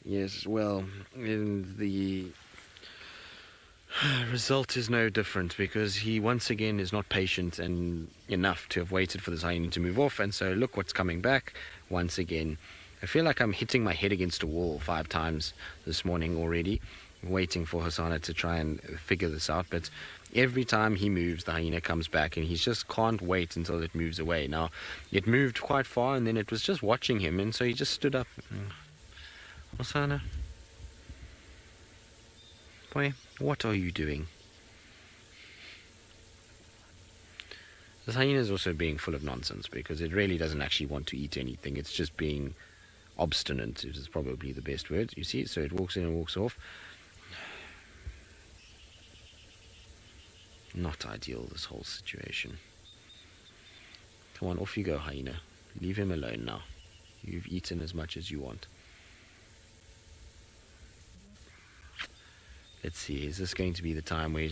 Yes, well, the result is no different because he once again is not patient and enough to have waited for this hyena to move off, and so look what's coming back once again. I feel like I'm hitting my head against a wall 5 times this morning already, waiting for Hosanna to try and figure this out, but every time he moves, the hyena comes back, and he just can't wait until it moves away. Now, it moved quite far, and then it was just watching him, and so he just stood up. Hosanna? Boy, what are you doing? This hyena is also being full of nonsense because it really doesn't actually want to eat anything. It's just being obstinate, is probably the best word. You see, so it walks in and walks off. Not ideal, this whole situation. Come on, off you go, hyena. Leave him alone now. You've eaten as much as you want. Let's see, is this going to be the time where...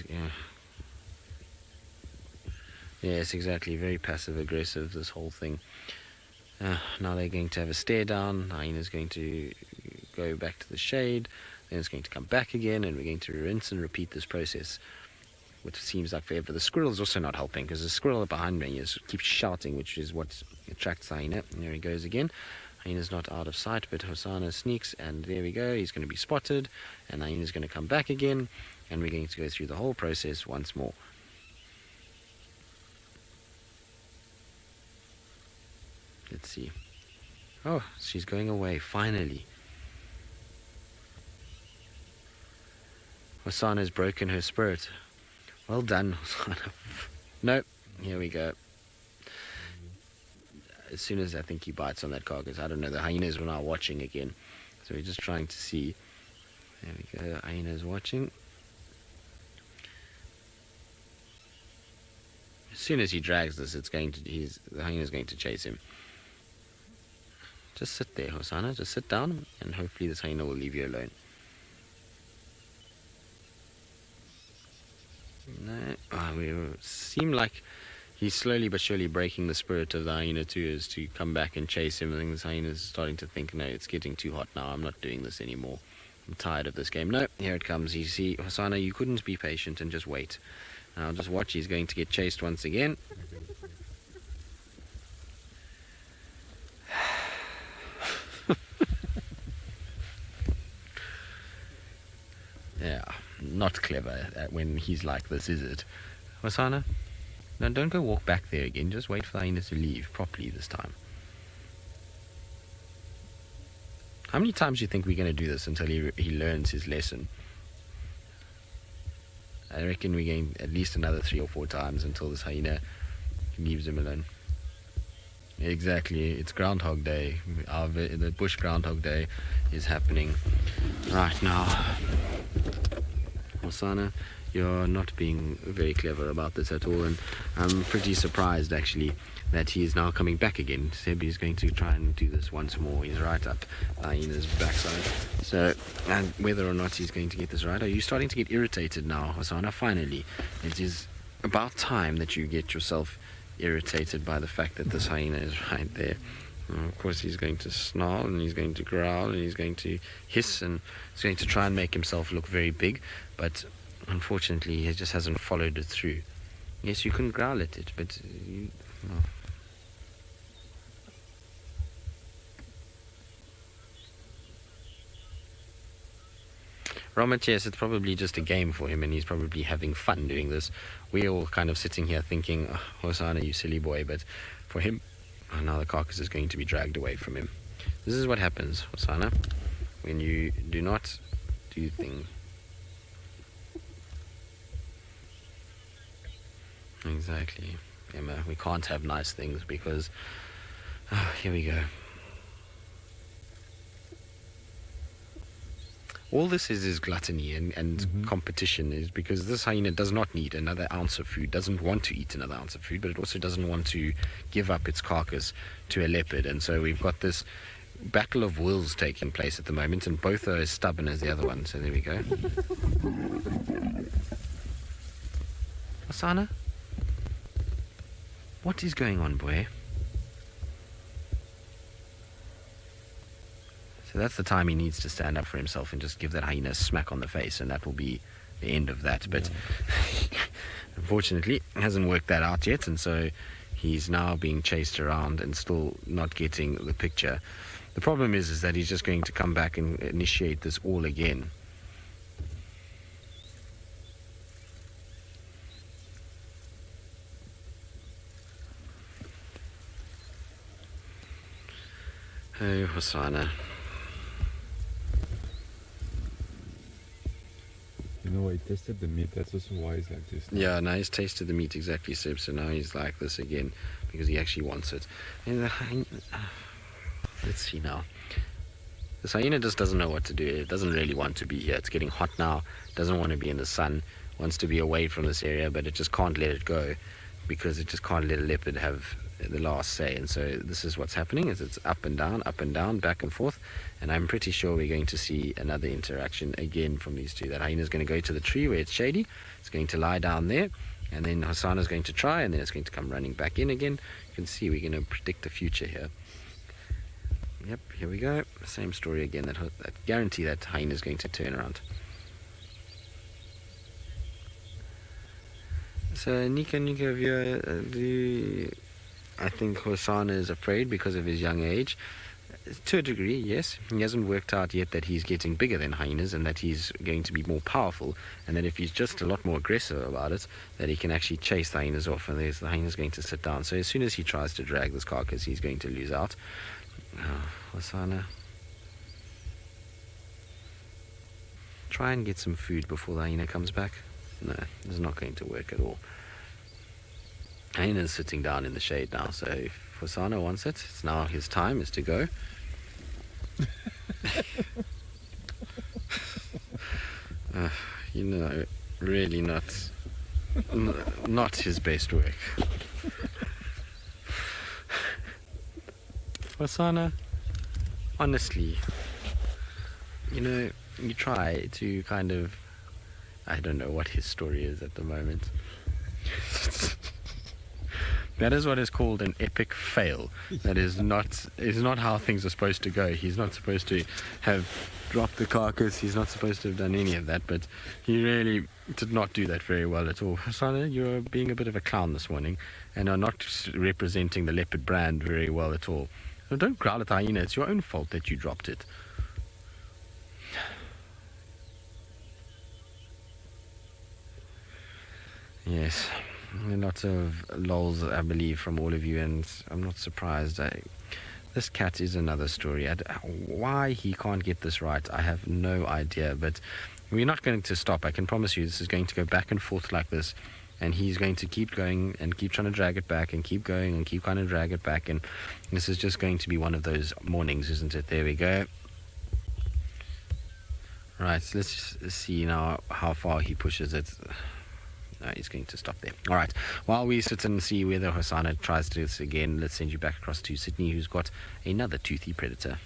Yes, exactly, very passive-aggressive, this whole thing. Now they're going to have a stare down. Hyena's going to go back to the shade. Then it's going to come back again, and we're going to rinse and repeat this process, which seems like forever. The squirrel is also not helping because the squirrel behind me keeps shouting, which is what attracts the hyena. And there he goes again. Hyena's not out of sight, but Hosanna sneaks, and there we go. He's going to be spotted, and Hyena's going to come back again, and we're going to go through the whole process once more. Let's see. Oh, she's going away, finally. Hosanna's broken her spirit. Well done, Hosanna. Nope, here we go. As soon as I think he bites on that carcass, I don't know, the hyenas were now watching again. So we're just trying to see. There we go, hyena's watching. As soon as he drags this, the hyena's going to chase him. Just sit there, Hosanna, just sit down, and hopefully this hyena will leave you alone. No, we seem like he's slowly but surely breaking the spirit of the hyena too, is to come back and chase him. I think this hyena is starting to think, no, it's getting too hot now, I'm not doing this anymore. I'm tired of this game. No, here it comes. You see, Hosanna, you couldn't be patient and just wait. Now just watch, he's going to get chased once again. Yeah, not clever when he's like this, is it? Hosanna? No, don't go walk back there again. Just wait for the hyena to leave properly this time. How many times do you think we're going to do this until he learns his lesson? I reckon we're going at least another 3 or 4 times until this hyena leaves him alone. Exactly, it's Groundhog Day. The bush Groundhog Day is happening right now. Hosanna, you're not being very clever about this at all, and I'm pretty surprised actually that he is now coming back again. Sebi's going to try and do this once more. He's right up hyena's backside. So, and whether or not he's going to get this right, are you starting to get irritated now, Hosanna? Finally, it is about time that you get yourself irritated by the fact that this hyena is right there. Of course, he's going to snarl, and he's going to growl, and he's going to hiss, and he's going to try and make himself look very big, but unfortunately he just hasn't followed it through. Yes, you can growl at it, but Romet, yes, it's probably just a game for him, and he's probably having fun doing this. We're all kind of sitting here thinking, oh, Hosanna, you silly boy, but for him, now the carcass is going to be dragged away from him. This is what happens, Hosanna, when you do not do things. Exactly, Emma, we can't have nice things because, here we go. All this is gluttony and competition, is because this hyena does not need another ounce of food, doesn't want to eat another ounce of food, but it also doesn't want to give up its carcass to a leopard. And so we've got this battle of wills taking place at the moment, and both are as stubborn as the other one. So there we go. Hosanna? What is going on, boy? So that's the time he needs to stand up for himself and just give that hyena a smack on the face, and that will be the end of that. But unfortunately, it hasn't worked that out yet, and so he's now being chased around and still not getting the picture. The problem is that he's just going to come back and initiate this all again. Oh, Hosanna. You know, he tested the meat. That's also why he's like this. Yeah, now he's tasted the meat, exactly, Seb. So now he's like this again because he actually wants it. And let's see now. The hyena just doesn't know what to do. It doesn't really want to be here. It's getting hot now. Doesn't want to be in the sun. Wants to be away from this area, but it just can't let it go because it just can't let a leopard have the last say. And so this is what's happening, is it's up and down, back and forth. And I'm pretty sure we're going to see another interaction again from these two. That hyena is going to go to the tree where it's shady. It's going to lie down there, and then Hosanna is going to try, and then it's going to come running back in again. You can see we're going to predict the future here. Yep, here we go. Same story again. That guarantee that hyena is going to turn around. So Nika viewer, I think Hosanna is afraid because of his young age. To a degree, yes. He hasn't worked out yet that he's getting bigger than hyenas and that he's going to be more powerful, and that if he's just a lot more aggressive about it, that he can actually chase the hyenas off, and the hyena's going to sit down. So as soon as he tries to drag this carcass, he's going to lose out. Hosanna. Try and get some food before the hyena comes back. No, it's not going to work at all. Hyena's sitting down in the shade now, so if Hosanna wants it, it's now his time is to go. Really not his best work. Hosanna, honestly, you try to kind of, I don't know what his story is at the moment. That is what is called an epic fail. That is not how things are supposed to go. He's not supposed to have dropped the carcass. He's not supposed to have done any of that, but he really did not do that very well at all. Hosanna, you're being a bit of a clown this morning and are not representing the leopard brand very well at all. So don't growl at the hyena. It's your own fault that you dropped it. Yes, lots of lols, I believe, from all of you, and I'm not surprised. This cat is another story. Why he can't get this right, I have no idea, but we're not going to stop. I can promise you this is going to go back and forth like this, and he's going to keep going and keep trying to drag it back and keep going and keep trying to drag it back, and this is just going to be one of those mornings, isn't it? There we go. Right, so let's just see now how far he pushes it. No, he's going to stop there. All right. While we sit and see whether Hosanna tries to do this again, let's send you back across to Sydney, who's got another toothy predator.